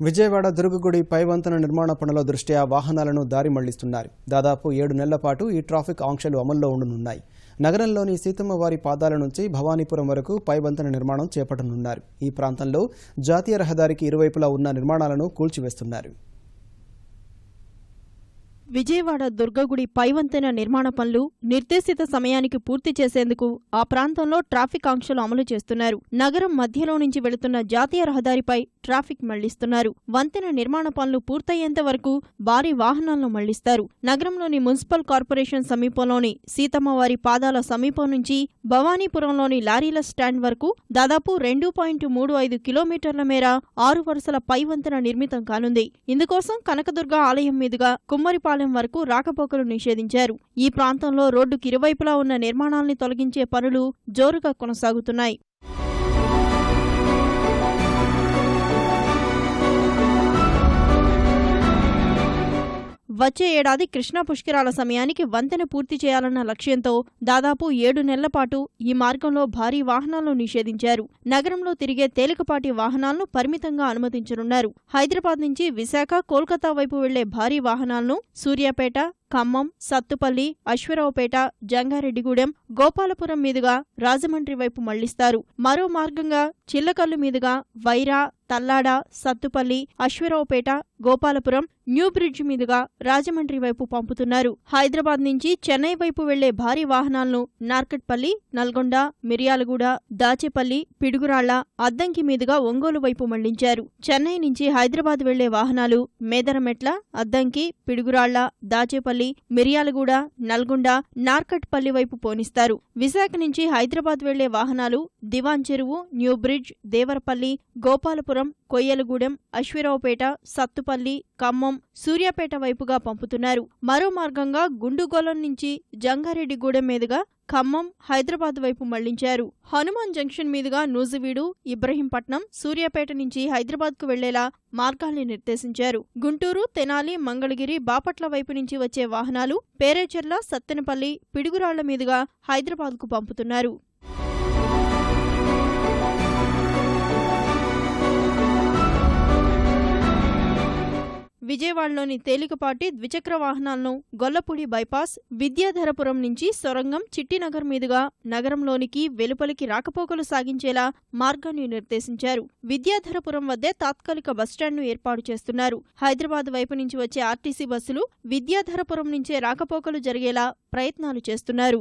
విజయవాడ దుర్గగుడి పైవంతెన నిర్మాణ పనుల దృష్ట్యా వాహనాలను దారి మళ్లిస్తున్నారు. దాదాపు 7 నెలల పాటు ఈ ట్రాఫిక్ ఆంక్షలు అమల్లో ఉండనున్నాయి. నగరంలోని సీతమ్మవారి పాదాల నుంచి భవానీపురం వరకు పైవంతెన నిర్మాణం చేపట్టనున్నారు. ఈ ప్రాంతంలో జాతీయ రహదారికి ఇరువైపులా ఉన్న నిర్మాణాలను కూల్చివేస్తున్నారు. విజయవాడ దుర్గగుడి పైవంతెన నిర్మాణ పనులు నిర్దేశిత సమయానికి పూర్తి చేసేందుకు ఆ ప్రాంతంలో ట్రాఫిక్ ఆంక్షలు అమలు చేస్తున్నారు. నగరం మధ్యలో నుంచి వెళుతున్న జాతీయ రహదారిపై ట్రాఫిక్ మళ్లిస్తున్నారు. వంతెన నిర్మాణ పనులు పూర్తయ్యేంత వరకు భారీ వాహనాలను మళ్లిస్తారు. నగరంలోని మున్సిపల్ కార్పొరేషన్ సమీపంలోని సీతమ్మవారి పాదాల సమీపం నుంచి భవానీపురంలోని లారీల స్టాండ్ వరకు దాదాపు 2.35 కిలోమీటర్ల మేర 6 వరుసల పైవంతెన నిర్మితం కానుంది. ఇందుకోసం కనకదుర్గ ఆలయం మీదుగా కుమ్మరిపాలెం వరకు రాకపోకలు నిషేధించారు. ఈ ప్రాంతంలో రోడ్డుకి ఇరువైపులా ఉన్న నిర్మాణాల్ని తొలగించే పనులు జోరుగా కొనసాగుతున్నాయి. వచ్చే ఏడాది కృష్ణా పుష్కరాల సమయానికి వంతెన పూర్తి చేయాలన్న లక్ష్యంతో దాదాపు 7 నెలల పాటు ఈ మార్గంలో భారీ వాహనాలను నిషేధించారు. నగరంలో తిరిగే తేలికపాటి వాహనాలను పరిమితంగా అనుమతించనున్నారు. హైదరాబాద్ నుంచి విశాఖ, కోల్కతా వైపు వెళ్లే భారీ వాహనాలను సూర్యాపేట, ఖమ్మం, సత్తుపల్లి, అశ్వరావుపేట, జంగారెడ్డిగూడెం, గోపాలపురం మీదుగా రాజమండ్రి వైపు మళ్లిస్తారు. మరో మార్గంగా చిల్లకల్లు మీదుగా వైరా, తల్లాడ, సత్తుపల్లి, అశ్వరావుపేట, గోపాలపురం, న్యూ బ్రిడ్జ్ మీదుగా రాజమండ్రి వైపు పంపుతున్నారు. హైదరాబాద్ నుంచి చెన్నై వైపు వెళ్లే భారీ వాహనాలను నార్కట్పల్లి, నల్గొండ, మిర్యాలగూడ, దాచేపల్లి, పిడుగురాళ్ల, అద్దంకి మీదుగా ఒంగోలు వైపు మళ్లించారు. చెన్నై నుంచి హైదరాబాద్ వెళ్లే వాహనాలు మేదరమెట్ల, అద్దంకి, పిడుగురాళ్ల, దాచేపల్లి, మిర్యాలగూడ, నల్గొండ, నార్కట్పల్లి వైపు పోనిస్తారు. విశాఖ నుంచి హైదరాబాద్ వెళ్లే వాహనాలు దివాన్ చెరువు, న్యూ బ్రిడ్జ్, దేవరపల్లి, గోపాలపురం, కొయ్యలగూడెం, అశ్వరావుపేట, సత్తుపల్లి, ఖమ్మం, సూర్యాపేట వైపుగా పంపుతున్నారు. మరో మార్గంగా గుండుగోళం నుంచి జంగారెడ్డిగూడెం మీదుగా ఖమ్మం, హైదరాబాద్ వైపు మళ్లించారు. హనుమాన్ జంక్షన్ మీదుగా నూజివీడు, ఇబ్రహీంపట్నం, సూర్యాపేట నుంచి హైదరాబాద్కు వెళ్లేలా మార్గాల్ని నిర్దేశించారు. గుంటూరు, తెనాలి, మంగళగిరి, బాపట్ల వైపు నుంచి వచ్చే వాహనాలు పేరేచెర్ల, సత్తెనపల్లి, పిడుగురాళ్ల మీదుగా హైదరాబాద్కు పంపుతున్నారు. విజయవాడలోని తేలికపాటి ద్విచక్ర వాహనాలను గొల్లపూడి బైపాస్, విద్యాధరపురం నుంచి సొరంగం, చిట్టినగర్ మీదుగా నగరంలోనికి, వెలుపలికి రాకపోకలు సాగించేలా మార్గాన్ని నిర్దేశించారు. విద్యాధరపురం వద్దే తాత్కాలిక బస్టాండ్ను ఏర్పాటు చేస్తున్నారు. హైదరాబాద్ వైపు నుంచి వచ్చే ఆర్టీసీ బస్సులు విద్యాధరపురం నుంచే రాకపోకలు జరిగేలా ప్రయత్నాలు చేస్తున్నారు.